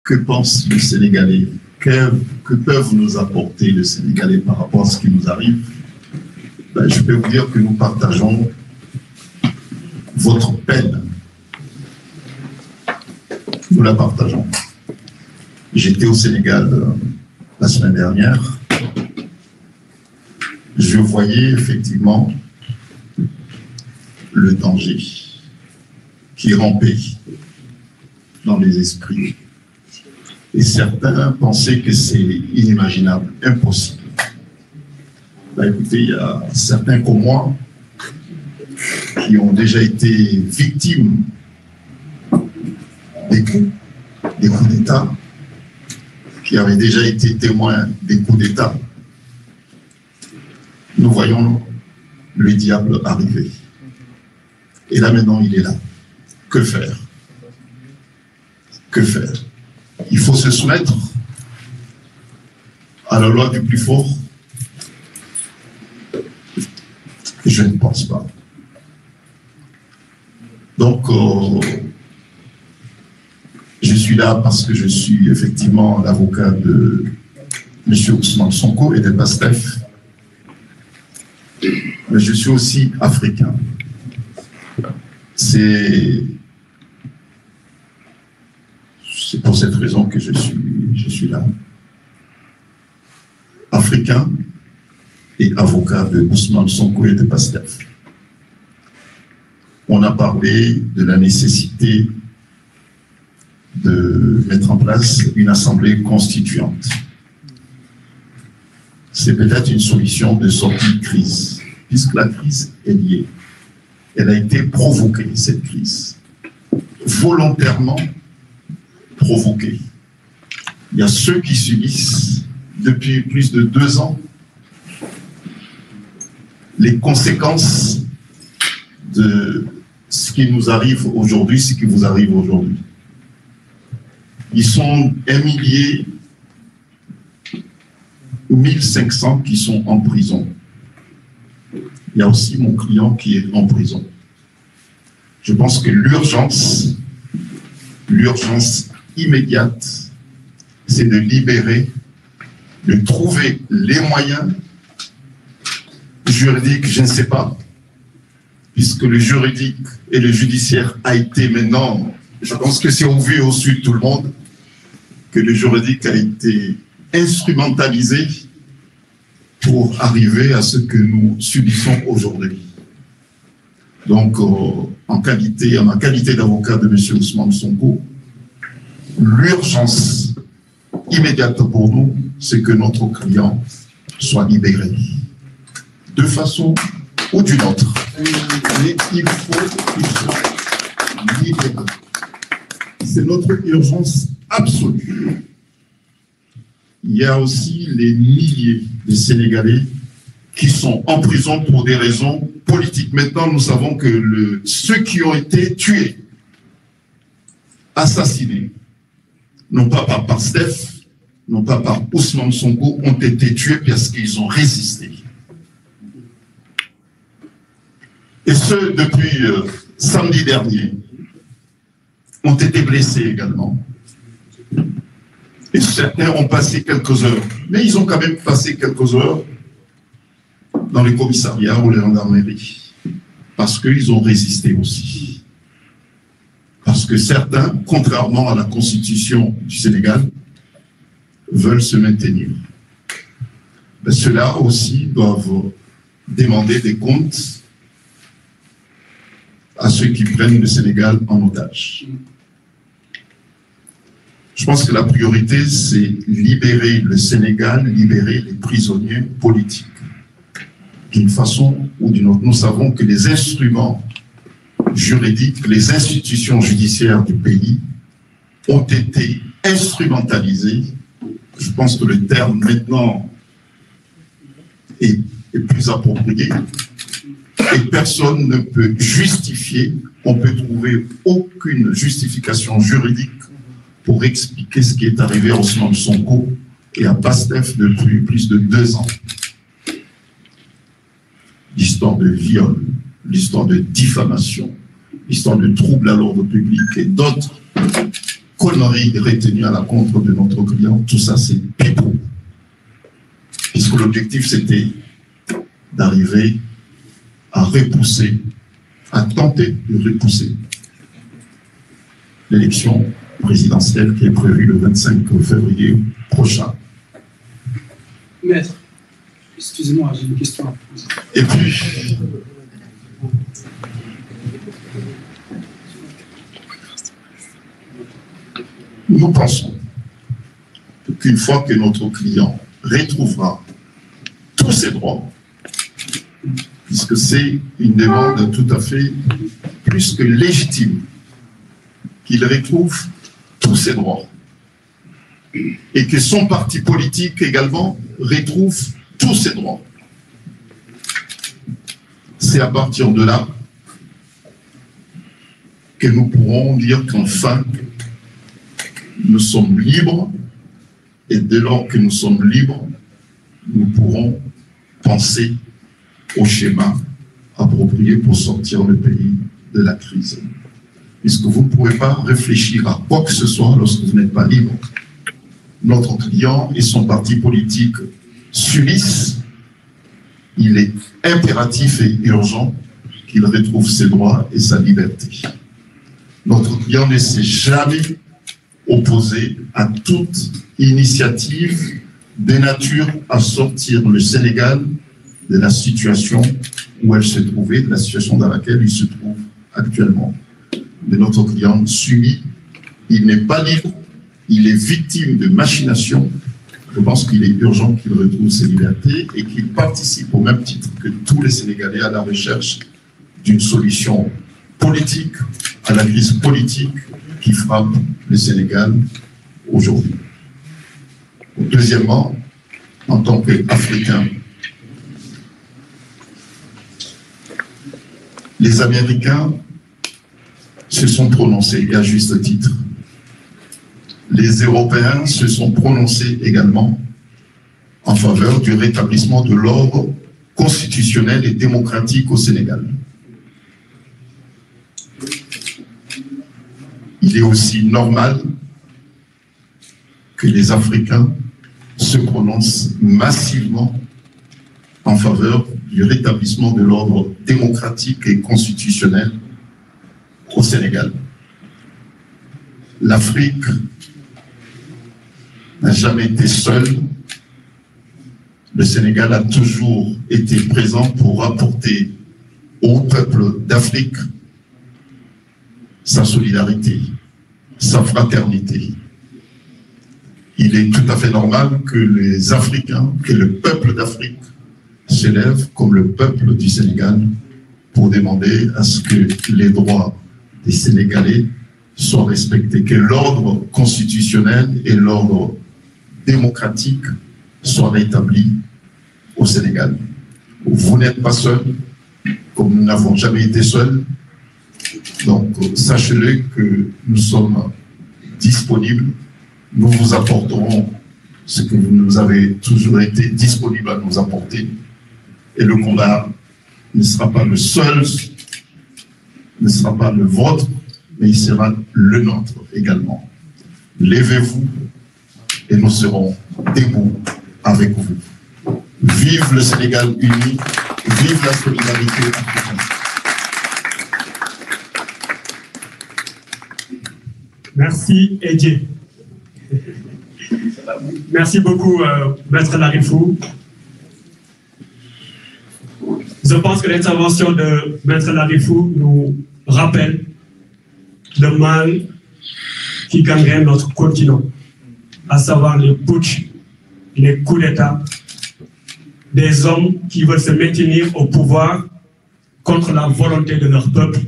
que pense le Sénégalais? Que peuvent nous apporter les Sénégalais par rapport à ce qui nous arrive? Ben, je peux vous dire que nous partageons votre peine. Nous la partageons. J'étais au Sénégal la semaine dernière. Je voyais effectivement le danger qui rampait dans les esprits. Et certains pensaient que c'est inimaginable, impossible. Bah, écoutez, il y a certains comme moi qui ont déjà été victimes des coups d'État, qui avaient déjà été témoins des coups d'État. Nous voyons le diable arriver. Et là maintenant, il est là. Que faire? Que faire? Il faut se soumettre à la loi du plus fort? Je ne pense pas. Donc, je suis là parce que je suis effectivement l'avocat de M. Ousmane Sonko et de PASTEF. Mais je suis aussi africain. C'est pour cette raison que je suis là. Africain et avocat de Ousmane Sonko et de PASTEF. On a parlé de la nécessité de mettre en place une assemblée constituante. C'est peut-être une solution de sortie de crise, puisque la crise est liée. Elle a été provoquée, cette crise, volontairement provoquée. Il y a ceux qui subissent depuis plus de 2 ans les conséquences de ce qui nous arrive aujourd'hui, ce qui vous arrive aujourd'hui. Ils sont 1 500 qui sont en prison. Il y a aussi mon client qui est en prison. Je pense que l'urgence immédiate, c'est de libérer, de trouver les moyens juridiques, je ne sais pas, puisque le juridique et le judiciaire a été maintenant, je pense que c'est au vu et au su de tout le monde, que le juridique a été instrumentalisé pour arriver à ce que nous subissons aujourd'hui. Donc, en ma qualité d'avocat de M. Ousmane Sonko, l'urgence immédiate pour nous, c'est que notre client soit libéré. De façon ou d'une autre. Mais il faut qu'il soit libéré. C'est notre urgence absolue. Il y a aussi les milliers de Sénégalais qui sont en prison pour des raisons politiques. Maintenant, nous savons que ceux qui ont été tués, assassinés, non pas par PASTEF, non pas par Ousmane Sonko, ont été tués parce qu'ils ont résisté. Et ceux depuis samedi dernier ont été blessés également. Et certains ont passé quelques heures, mais ils ont quand même passé quelques heures dans les commissariats ou les gendarmeries, parce qu'ils ont résisté aussi. Parce que certains, contrairement à la constitution du Sénégal, veulent se maintenir. Mais ceux-là aussi doivent demander des comptes à ceux qui prennent le Sénégal en otage. Je pense que la priorité, c'est libérer le Sénégal, libérer les prisonniers politiques. D'une façon ou d'une autre, nous savons que les instruments juridiques, les institutions judiciaires du pays ont été instrumentalisés. Je pense que le terme maintenant est plus approprié. Et personne ne peut justifier, on peut trouver aucune justification juridique pour expliquer ce qui est arrivé à Ousmane Sonko et à PASTEF depuis plus de 2 ans. L'histoire de viol, l'histoire de diffamation, l'histoire de troubles à l'ordre public et d'autres conneries retenues à la contre de notre client, tout ça c'est pipeau. Puisque l'objectif c'était d'arriver à repousser, à tenter de repousser l'élection présidentielle qui est prévue le 25 février prochain. Maître, excusez-moi, j'ai une question à poser. Et puis, nous pensons qu'une fois que notre client retrouvera tous ses droits, puisque c'est une demande tout à fait plus que légitime, qu'il retrouve tous ses droits, et que son parti politique également retrouve tous ses droits. C'est à partir de là que nous pourrons dire qu'enfin, nous sommes libres, et dès lors que nous sommes libres, nous pourrons penser au schéma approprié pour sortir le pays de la crise. Puisque vous ne pouvez pas réfléchir à quoi que ce soit lorsque vous n'êtes pas libre. Notre client et son parti politique s'unissent. Il est impératif et urgent qu'il retrouve ses droits et sa liberté. Notre client ne s'est jamais opposé à toute initiative de nature à sortir le Sénégal de la situation où elle se trouvait, de la situation dans laquelle il se trouve actuellement. Mais notre client subit, il n'est pas libre, il est victime de machinations. Je pense qu'il est urgent qu'il retrouve ses libertés et qu'il participe au même titre que tous les Sénégalais à la recherche d'une solution politique à la crise politique qui frappe le Sénégal aujourd'hui. Deuxièmement, en tant qu'Africain, les Américains se sont prononcés, et à juste titre. Les Européens se sont prononcés également en faveur du rétablissement de l'ordre constitutionnel et démocratique au Sénégal. Il est aussi normal que les Africains se prononcent massivement en faveur du rétablissement de l'ordre démocratique et constitutionnel au Sénégal. L'Afrique n'a jamais été seule. Le Sénégal a toujours été présent pour apporter au peuple d'Afrique sa solidarité, sa fraternité. Il est tout à fait normal que les Africains, que le peuple d'Afrique s'élève comme le peuple du Sénégal pour demander à ce que les droits des Sénégalais soient respectés, que l'ordre constitutionnel et l'ordre démocratique soient rétablis au Sénégal. Vous n'êtes pas seul, comme nous n'avons jamais été seuls. Donc, sachez-le que nous sommes disponibles. Nous vous apporterons ce que vous nous avez toujours été disponibles à nous apporter. Et le combat ne sera pas le seul, ne sera pas le vôtre, mais il sera le nôtre également. Levez-vous et nous serons debout avec vous. Vive le Sénégal uni, vive la solidarité africaine. Merci, Edje. Merci beaucoup, Maître Larifou. Je pense que l'intervention de Maître Larifou nous rappelle le mal qui gangrène notre continent, à savoir les putsch, les coups d'État, des hommes qui veulent se maintenir au pouvoir contre la volonté de leur peuple,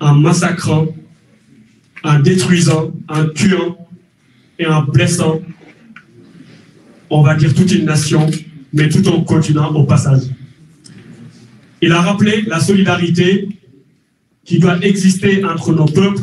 en massacrant, en détruisant, en tuant et en blessant, on va dire toute une nation, mais tout un continent au passage. Il a rappelé la solidarité qui doit exister entre nos peuples